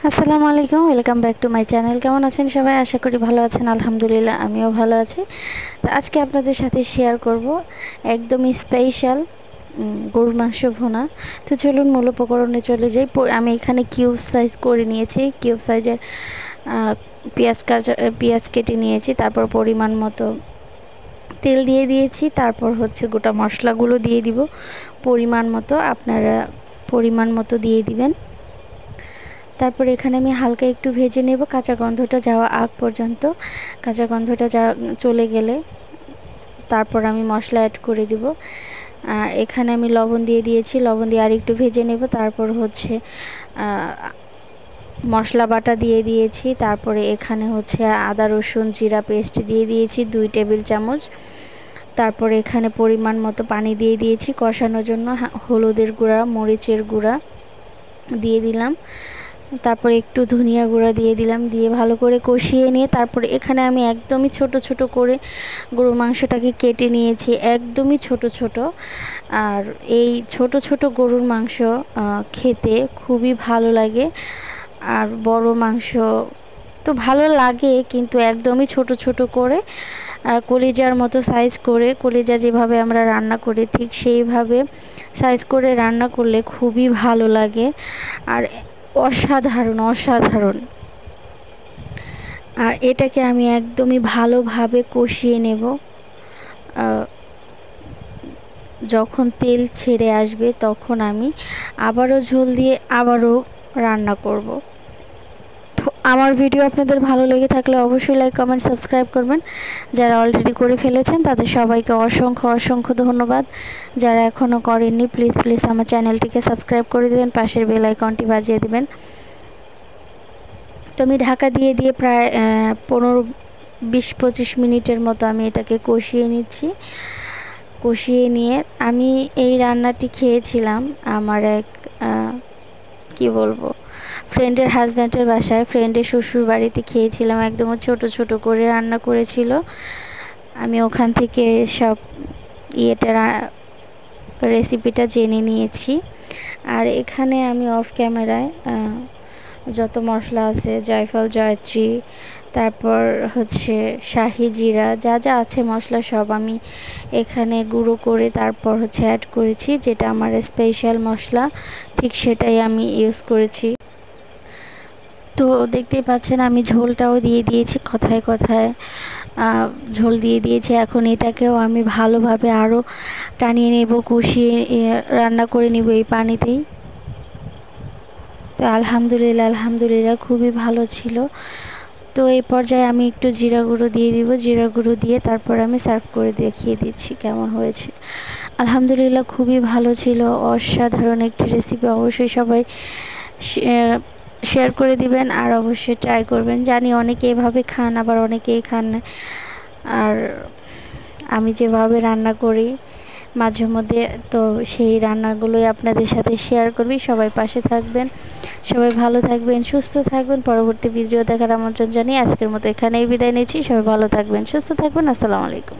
আসসালামু আলাইকুম, welcome back to my channel. কেমন আছেন সবাই? আশা করি ভালো আছেন। আলহামদুলিল্লাহ আমিও ভালো আছি। তো আজকে আপনাদের সাথে শেয়ার করব একদমই স্পেশাল গরুর মাংস ভুনা। তো চলুন মূল উপকরণে চলে যাই। আমি এখানে কিউব সাইজ করে নিয়েছি, কিউব সাইজের পেঁয়াজ কেটে নিয়েছি। তারপর পরিমাণ মতো তেল দিয়ে দিয়েছি। তারপর গোটা মশলাগুলো দিয়ে দিব পরিমাণ মতো, আপনারা পরিমাণ মতো দিয়ে দিবেন। তারপর এখানে আমি হালকা একটু ভেজে নেব কাঁচা গন্ধটা যাওয়া আগ পর্যন্ত। কাঁচা গন্ধটা চলে গেলে তারপর আমি মশলা অ্যাড করে দিব। এখানে আমি লবণ দিয়ে দিয়েছি, লবণ দিয়ে আর একটু ভেজে নেব। তারপর মশলা বাটা দিয়ে দিয়েছি। তারপরে এখানে আদা রসুন জিরা পেস্ট দিয়ে দিয়েছি 2 টেবিল চামচ। তারপরে এখানে পরিমাণ মতো পানি দিয়ে দিয়েছি কষানোর জন্য। হলুদের গুঁড়া মরিচের গুঁড়া দিয়ে দিলাম। তারপরে একটু ধনিয়া গুঁড়া দিয়ে দিলাম, দিয়ে ভালো করে কষিয়ে নিয়ে তারপরে এখানে আমি একদমই ছোট ছোট করে গরুর মাংসটাকে কেটে নিয়েছি, একদমই ছোট ছোট। আর এই ছোট ছোট গরুর মাংস খেতে খুবই ভালো লাগে। আর বড় মাংস তো ভালো লাগে, কিন্তু একদমই ছোট ছোট করে কলিজার মতো সাইজ করে, কলিজা যেভাবে আমরা রান্না করি ঠিক সেইভাবে সাইজ করে রান্না করলে খুবই ভালো লাগে। আর অসাধারণ অসাধারণ। আর এটাকে আমি একদমই ভালোভাবে কষিয়ে নেব। যখন তেল ছেড়ে আসবে তখন আমি আবারও ঝোল দিয়ে আবারও রান্না করব। তো আমার ভিডিও আপনাদের ভালো লেগে থাকলে অবশ্যই লাইক কমেন্ট সাবস্ক্রাইব করবেন। যারা অলরেডি করে ফেলেছেন তাদের সবাইকে অসংখ্য অসংখ্য ধন্যবাদ। যারা এখনও করেননি প্লিজ প্লিজ আমার চ্যানেলটিকে সাবস্ক্রাইব করে দেবেন, পাশের বেল আইকনটি বাজিয়ে দেবেন। তো আমি ঢাকা দিয়ে দিয়ে প্রায় 15-20-25 মিনিটের মতো আমি এটাকে কষিয়ে নিচ্ছি। কষিয়ে নিয়ে আমি এই রান্নাটি খেয়েছিলাম আমার এক ফ্রেন্ডের হাজব্যান্ডের বাসায়, ফ্রেন্ডের শ্বশুর বাড়িতে খেয়েছিলাম। একদম ছোট ছোট করে রান্না করেছিল। আমি ওখান থেকে সব রেসিপিটা জেনে নিয়েছি। আর এখানে আমি অফ ক্যামেরায় যত মশলা আছে জয়ফল জয়ত্রী, তারপর শাহি জিরা, যা যা আছে মশলা সব আমি এখানে গুঁড়ো করে তারপর অ্যাড করেছি। যেটা আমার স্পেশাল মশলা ঠিক সেটাই আমি ইউজ করেছি। তো দেখতেই পাচ্ছেন আমি ঝোলটাও দিয়ে দিয়েছি, কথায় কথায় ঝোল দিয়ে দিয়েছি। এখন এটাকেও আমি ভালোভাবে আরও টানিয়ে নেব, কষিয়ে রান্না করে নেব এই পানিতেই। তো আলহামদুলিল্লাহ আলহামদুলিল্লাহ খুবই ভালো ছিল। তো এই পর্যায়ে আমি একটু জিরা গুঁড়ো দিয়ে দিব, জিরা গুঁড়ো দিয়ে তারপর আমি সার্ভ করে দেখিয়ে দিচ্ছি কেমন হয়েছে। আলহামদুলিল্লাহ খুবই ভালো ছিল, অসাধারণ একটি রেসিপি। অবশ্যই সবাই শেয়ার করে দিবেন আর অবশ্যই ট্রাই করবেন। জানি অনেকে এভাবে খান, আবার অনেকেই খান না। আর আমি যেভাবে রান্না করি মাঝে মধ্যে, তো সেই রান্নাগুলোই আপনাদের সাথে শেয়ার করবি। সবাই পাশে থাকবেন, সবাই ভালো থাকবেন, সুস্থ থাকবেন। পরবর্তী ভিডিও দেখার আমন্ত্রণ জানিয়ে আজকের মতো এখানেই বিদায় নিচ্ছি। সবাই ভালো থাকবেন, সুস্থ থাকবেন। আসসালামু আলাইকুম।